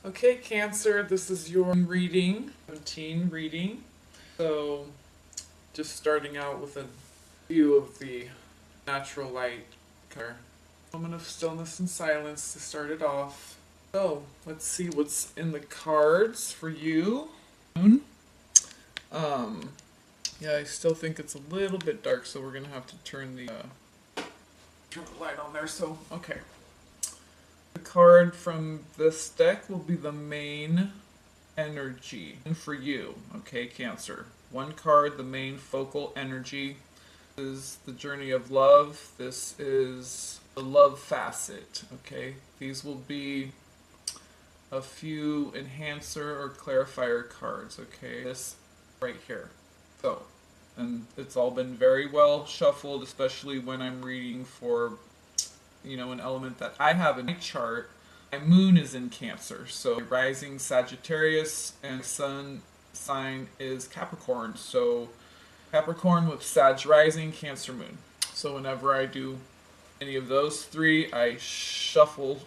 Okay, Cancer, this is your reading, 17 reading. So, just starting out with a view of the natural light. Moment of stillness and silence to start it off. So, let's see what's in the cards for you. Um, yeah, I still think it's a little bit dark, so we're gonna have to turn the light on there. So, okay. The card from this deck will be the main energy for you, okay, Cancer. One card, the main focal energy. This is the journey of love. This is the love facet, okay? These will be a few enhancer or clarifier cards, okay? This right here. So, and it's all been very well shuffled, especially when I'm reading for an element that I have in my chart. My moon is in Cancer, so rising Sagittarius and sun sign is Capricorn. So Capricorn with Sag rising, Cancer moon. So whenever I do any of those three, I shuffle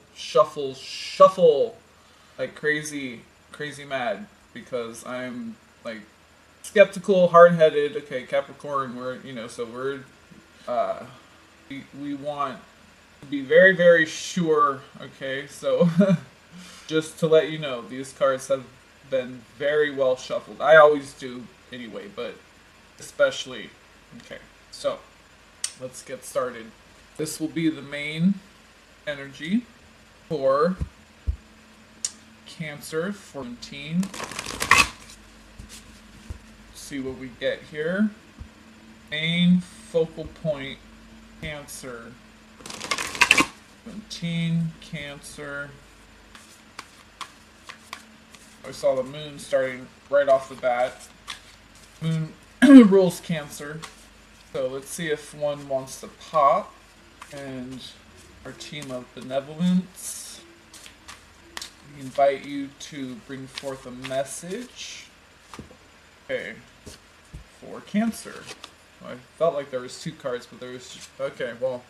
like crazy mad because I'm like skeptical, hard-headed. Okay, Capricorn, we want be very, very sure, okay? So, just to let you know, these cards have been very well shuffled. I always do anyway, but especially, okay. So, let's get started. This will be the main energy for Cancer 14. See what we get here. Main focal point, Cancer 17, Cancer. I saw the moon starting right off the bat. Moon rules Cancer. So let's see if one wants to pop. And our team of benevolence. We invite you to bring forth a message. Okay. For Cancer. I felt like there was two cards, but there was just... Okay, well,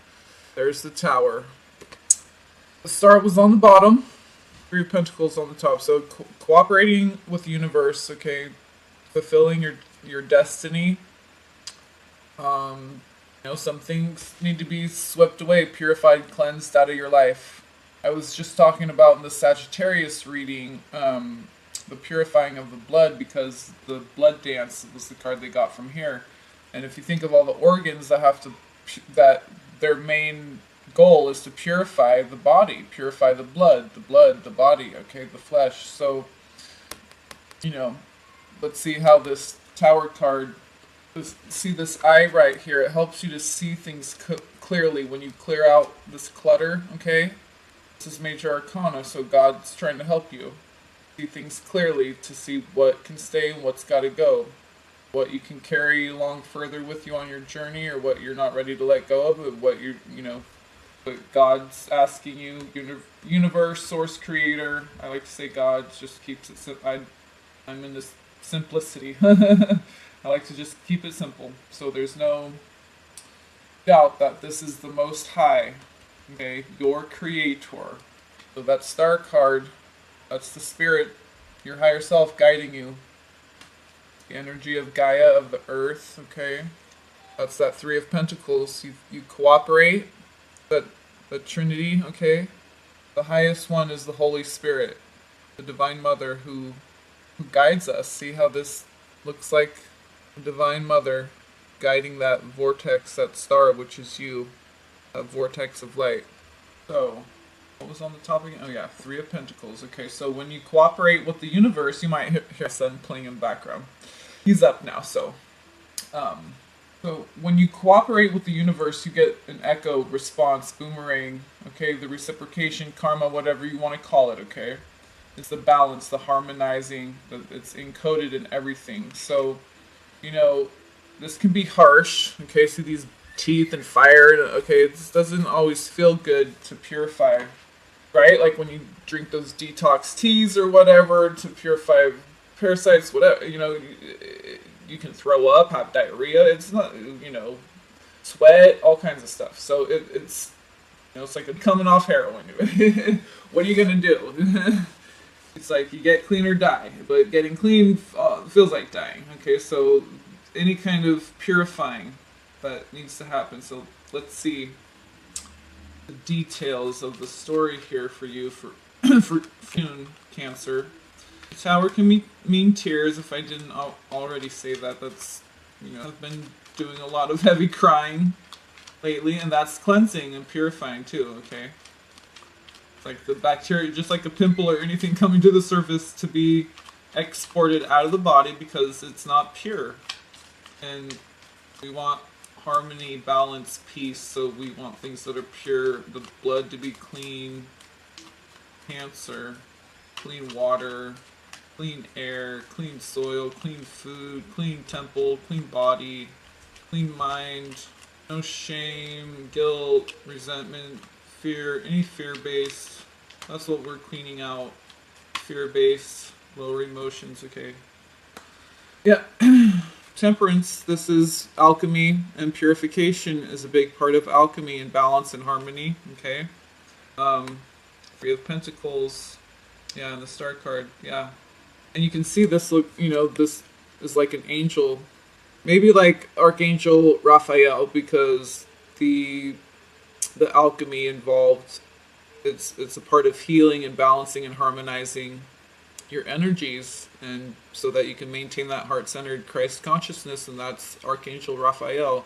there's the Tower. The Star was on the bottom, Three of Pentacles on the top. So cooperating with the universe, okay, fulfilling your destiny. Some things need to be swept away, purified, cleansed out of your life. I was just talking about in the Sagittarius reading, the purifying of the blood, because the blood dance was the card they got from here. And if you think of all the organs that their main goal is to purify the body, purify the blood, the body, okay, the flesh. So, let's see how this Tower card, see this eye right here, it helps you to see things clearly when you clear out this clutter, okay? This is Major Arcana, so God's trying to help you see things clearly, to see what can stay and what's got to go, what you can carry along further with you on your journey, or what you're not ready to let go of, and what what God's asking you, universe, source, creator. I like to say God just keeps it simple. I'm in this simplicity. I like to just keep it simple. So there's no doubt that this is the Most High, okay, your creator. So that Star card, that's the spirit, your higher self guiding you. The energy of Gaia, of the earth, okay? That's that Three of Pentacles. You cooperate. The Trinity, okay? The highest one is the Holy Spirit, the Divine Mother who guides us. See how this looks like the Divine Mother guiding that vortex, that star, which is you, a vortex of light. So, what was on the top again? Oh yeah, Three of Pentacles. Okay, so when you cooperate with the universe, you might hear son playing in the background. He's up now, so when you cooperate with the universe, you get an echo, response, boomerang, okay? The reciprocation, karma, whatever you want to call it, okay? It's the balance, the harmonizing, it's encoded in everything. So, this can be harsh, okay? See these teeth and fire, okay? It doesn't always feel good to purify, right? Like when you drink those detox teas or whatever to purify parasites, whatever, you can throw up, have diarrhea. It's not, sweat, all kinds of stuff. So it's, it's like coming off heroin. What are you gonna do? It's like you get clean or die, but getting clean feels like dying. Okay, so any kind of purifying that needs to happen. So let's see the details of the story here for you for for June Cancer. The tower can mean tears. If I didn't already say that, that's I've been doing a lot of heavy crying lately, and that's cleansing and purifying too. Okay, it's like the bacteria, just like a pimple or anything coming to the surface, to be exported out of the body because it's not pure, and we want harmony, balance, peace. So we want things that are pure, the blood to be clean, Cancer, clean water, clean air, clean soil, clean food, clean temple, clean body, clean mind, no shame, guilt, resentment, fear, any fear-based. That's what we're cleaning out. Fear-based, lower emotions, okay. Yeah. Temperance, this is alchemy, and purification is a big part of alchemy, and balance and harmony, okay. Three of Pentacles, yeah, and the Star card, yeah. And you can see this this is like an angel, maybe like Archangel Raphael, because the alchemy involved, it's a part of healing and balancing and harmonizing your energies, and so that you can maintain that heart-centered Christ consciousness, and that's Archangel Raphael.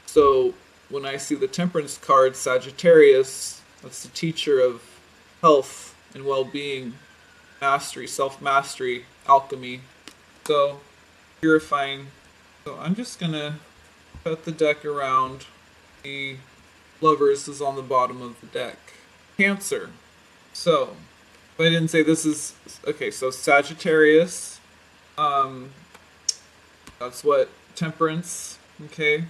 So when I see the Temperance card, Sagittarius, that's the teacher of health and well-being, mastery, self-mastery, alchemy. So purifying. So I'm just gonna put the deck around. The Lovers is on the bottom of the deck. Cancer. So if I didn't say this is okay, so Sagittarius, that's what Temperance, okay,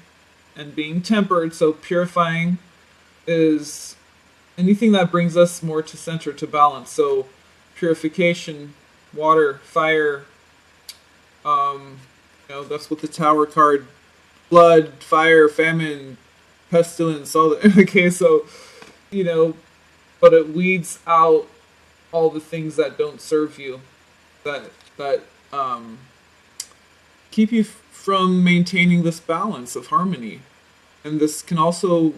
and being tempered, so purifying is anything that brings us more to center, to balance. So purification, water, fire, that's what the Tower card, blood, fire, famine, pestilence, all the okay, so but it weeds out all the things that don't serve you, that keep you from maintaining this balance of harmony. And this can also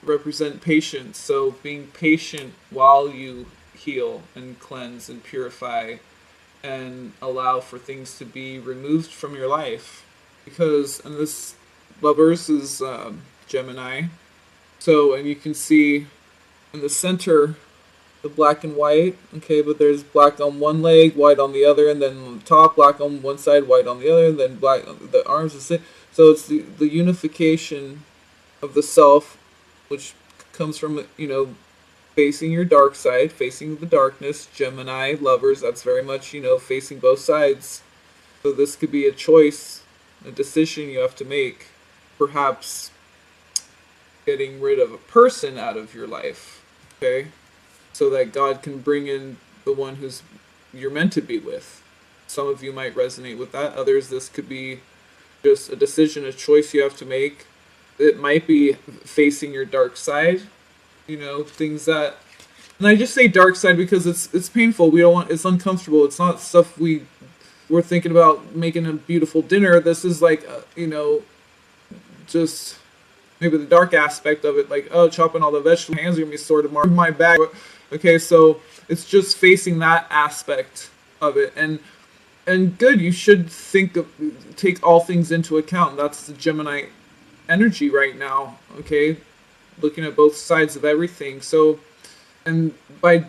represent patience, so being patient while you heal and cleanse and purify and allow for things to be removed from your life. Because, and this Lovers is Gemini, so, and you can see in the center the black and white, okay, but there's black on one leg, white on the other, and then on the top, black on one side, white on the other, and then black on the arms. So it's the unification of the self, which comes from, facing your dark side, facing the darkness. Gemini, Lovers, that's very much, facing both sides. So this could be a choice, a decision you have to make. Perhaps getting rid of a person out of your life, okay? So that God can bring in the one who's you're meant to be with. Some of you might resonate with that. Others, this could be just a decision, a choice you have to make. It might be facing your dark side, things that. And I just say dark side because it's painful. We don't want. It's uncomfortable. It's not stuff we're thinking about making a beautiful dinner. This is like just maybe the dark aspect of it, like chopping all the vegetables. My hands are gonna be sore tomorrow. My back. Okay, so it's just facing that aspect of it, and good. You should take all things into account. That's the Gemini energy right now. Okay, looking at both sides of everything. So, by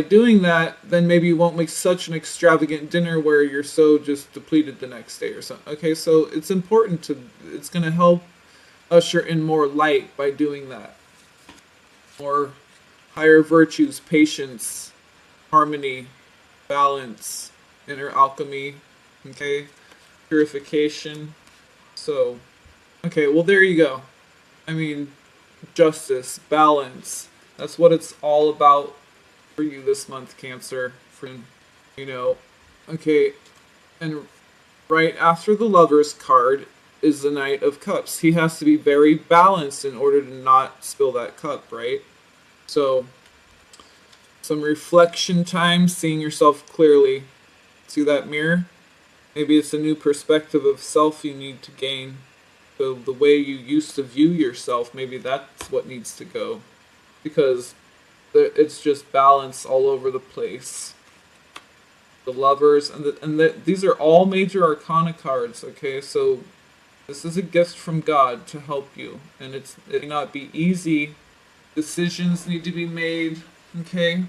doing that, then maybe you won't make such an extravagant dinner where you're so just depleted the next day or something. Okay, so it's important it's gonna help usher in more light by doing that. More higher virtues, patience, harmony, balance, inner alchemy, okay, purification. So, okay, well, there you go. I mean, justice, balance. That's what it's all about for you this month, Cancer. Okay, and right after the Lovers card is the Knight of Cups. He has to be very balanced in order to not spill that cup, right? So Some reflection time, seeing yourself clearly. See that mirror? Maybe it's a new perspective of self you need to gain. So the way you used to view yourself, maybe that's what needs to go. Because it's just balance all over the place. The lovers, these are all major arcana cards, okay? So this is a gift from God to help you. And it may not be easy. Decisions need to be made, okay?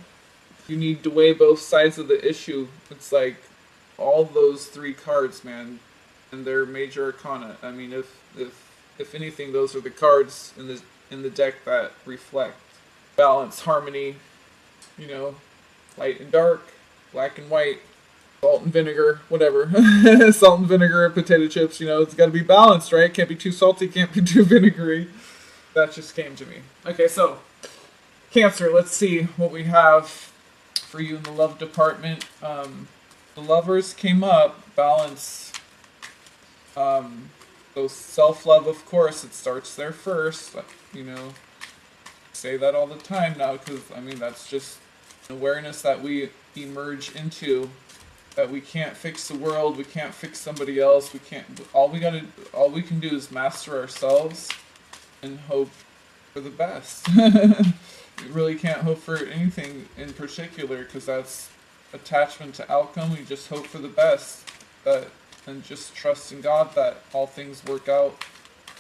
You need to weigh both sides of the issue. It's like all those three cards, man, and they're major arcana. I mean, if anything, those are the cards in the deck that reflect balance, harmony, you know, light and dark, black and white, salt and vinegar, whatever. Salt and vinegar, potato chips, you know, it's got to be balanced, right? Can't be too salty, can't be too vinegary. That just came to me. Okay, so Cancer, let's see what we have for you in the love department. The lovers came up, balance. So self-love, of course, it starts there first. You know, say that all the time now because, I mean, that's just an awareness that we emerge into. That we can't fix the world, we can't fix somebody else, we can't. All we can do is master ourselves and hope for the best. We really can't hope for anything in particular because that's attachment to outcome. We just hope for the best, and just trust in God that all things work out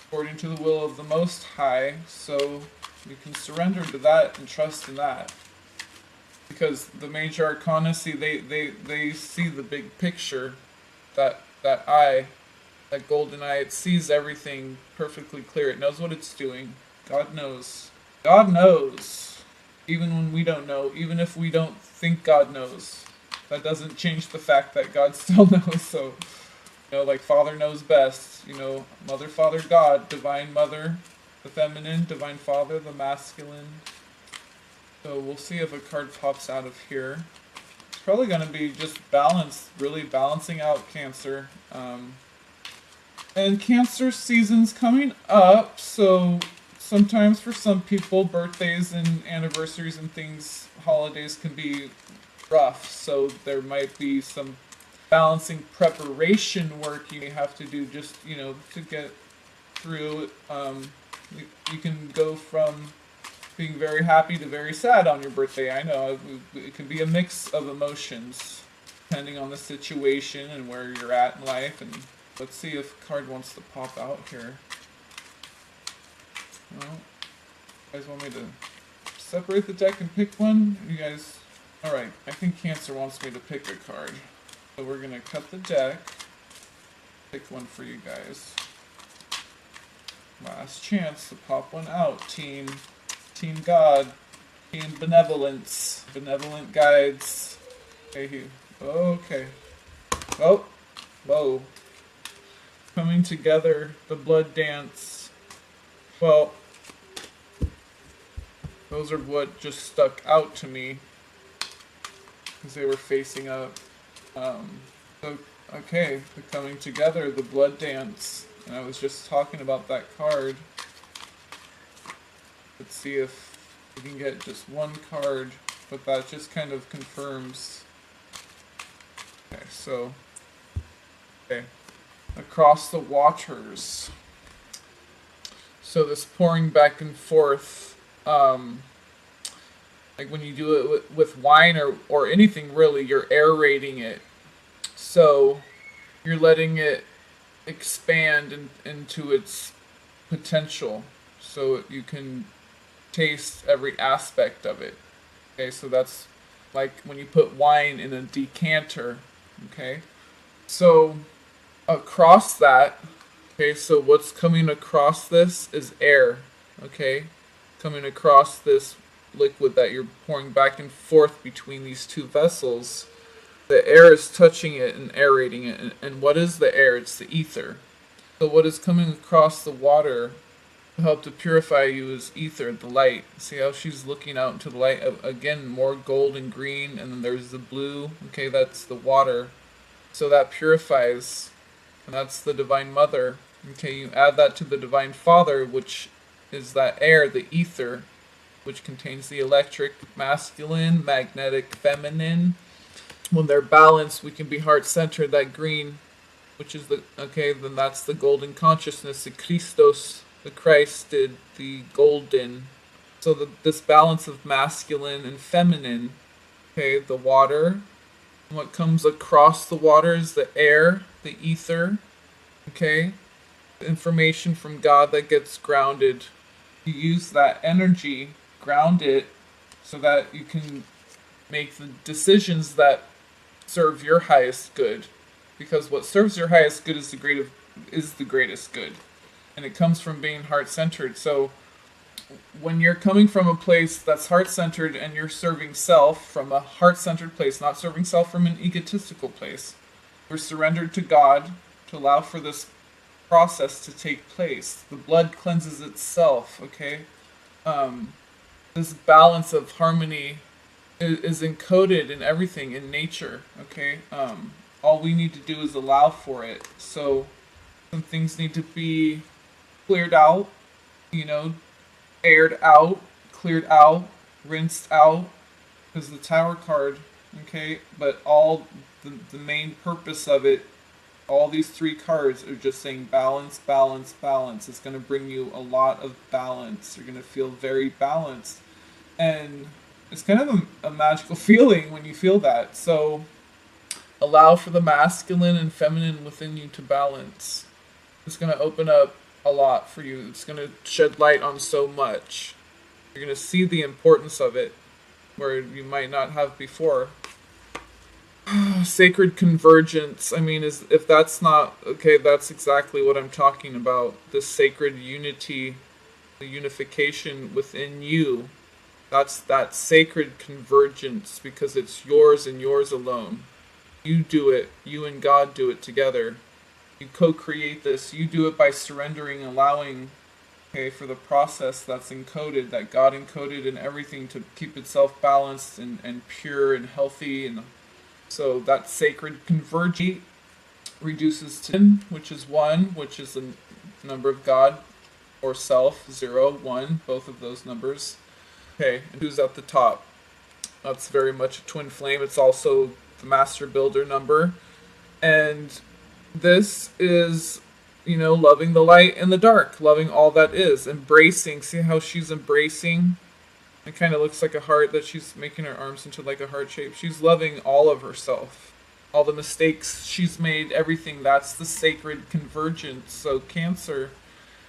according to the will of the Most High. So we can surrender to that and trust in that. Because the major arcana, see, they see the big picture. That eye, that golden eye, it sees everything perfectly clear. It knows what it's doing. God knows. God knows. Even when we don't know, even if we don't think God knows. That doesn't change the fact that God still knows. So, you know, like Father knows best. You know, Mother, Father, God, Divine Mother, the feminine, Divine Father, the masculine. So we'll see if a card pops out of here. It's probably going to be just balance, really balancing out Cancer. And Cancer season's coming up, so sometimes for some people, birthdays and anniversaries and things, holidays can be rough. So there might be some balancing preparation work you may have to do just, you know, to get through. You can go from being very happy to very sad on your birthday. I know it can be a mix of emotions depending on the situation and where you're at in life. And let's see if a card wants to pop out here. Well, you guys want me to separate the deck and pick one? You guys, alright, I think Cancer wants me to pick a card. So we're going to cut the deck, pick one for you guys. Last chance to pop one out, Team God, Team Benevolence, Benevolent Guides. Okay. Oh, whoa. Coming together, the blood dance. Well, those are what just stuck out to me because they were facing up. So, okay, the coming together, the blood dance. And I was just talking about that card. Let's see if we can get just one card, but that just kind of confirms. Okay, so, okay, across the waters. So this pouring back and forth, like when you do it with wine or anything really, you're aerating it. So you're letting it expand into its potential so you can taste every aspect of it. Okay, so that's like when you put wine in a decanter. Okay, so across that, okay, so what's coming across this is air. Okay, coming across this liquid that you're pouring back and forth between these two vessels. The air is touching it and aerating it. And what is the air? It's the ether. So what is coming across the water to help to purify you is ether, the light. See how she's looking out into the light? Again, more gold and green, and then there's the blue. Okay, that's the water. So that purifies, and that's the Divine Mother. Okay, you add that to the Divine Father, which is that air, the ether. which contains the electric masculine, magnetic feminine. When they're balanced, we can be heart-centered. That green, which is then that's the golden consciousness, the Christos, the Christ did, the golden. So this balance of masculine and feminine, okay, the water, what comes across the water is the air, the ether, okay, the information from God that gets grounded. You use that energy, ground it, so that you can make the decisions that serve your highest good. Because what serves your highest good is the greatest good. And it comes from being heart-centered. So when you're coming from a place that's heart-centered and you're serving self from a heart-centered place, not serving self from an egotistical place, we're surrendered to God to allow for this process to take place. The blood cleanses itself, okay? This balance of harmony is encoded in everything in nature, okay? All we need to do is allow for it. So some things need to be cleared out, aired out, cleared out, rinsed out, because the Tower card, okay? But all the main purpose of it, all these three cards are just saying balance, balance, balance. It's going to bring you a lot of balance. You're going to feel very balanced. And it's kind of a magical feeling when you feel that. So allow for the masculine and feminine within you to balance. It's going to open up a lot for you. It's going to shed light on so much. You're going to see the importance of it where you might not have before. Sacred convergence. I mean, if that's not okay, that's exactly what I'm talking about. The sacred unity, the unification within you. That's that sacred convergence because it's yours and yours alone. You do it. You and God do it together. You co-create this. You do it by surrendering, allowing, okay, for the process that's encoded, that God encoded in everything to keep itself balanced and pure and healthy. And so that sacred convergence reduces to 10, which is 1, which is the number of God or self, 0, 1, both of those numbers. Okay, and who's at the top? That's very much a twin flame. It's also the master builder number. And this is, loving the light and the dark, loving all that is, embracing. See how she's embracing? It kind of looks like a heart that she's making her arms into like a heart shape. She's loving all of herself. All the mistakes she's made, everything. That's the sacred convergence. So Cancer,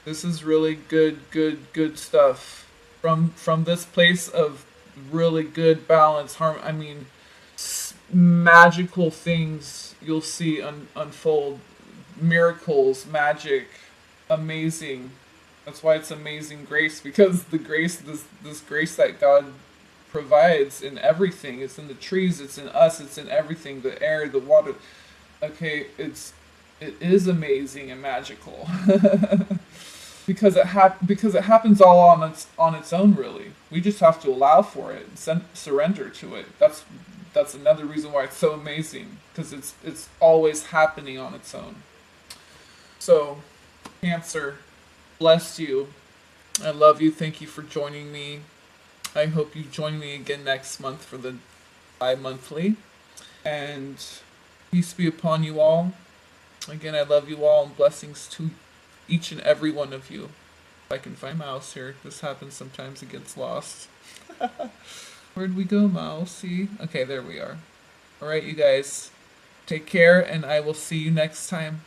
this is really good stuff. From this place of really good balance, magical things you'll see unfold. Miracles, magic, amazing. That's why it's amazing grace, because the grace, this grace that God provides in everything. It's in the trees, it's in us, it's in everything, the air, the water. Okay, it is amazing and magical. because it happens all on its own, really. We just have to allow for it and surrender to it. That's another reason why it's so amazing, because it's always happening on its own. So, Cancer, bless you. I love you. Thank you for joining me. I hope you join me again next month for the bi-monthly. And peace be upon you all. Again, I love you all, and blessings to each and every one of you. If I can find Mouse here. This happens sometimes, it gets lost. Where'd we go, Mousey? Okay, there we are. Alright, you guys. Take care, and I will see you next time.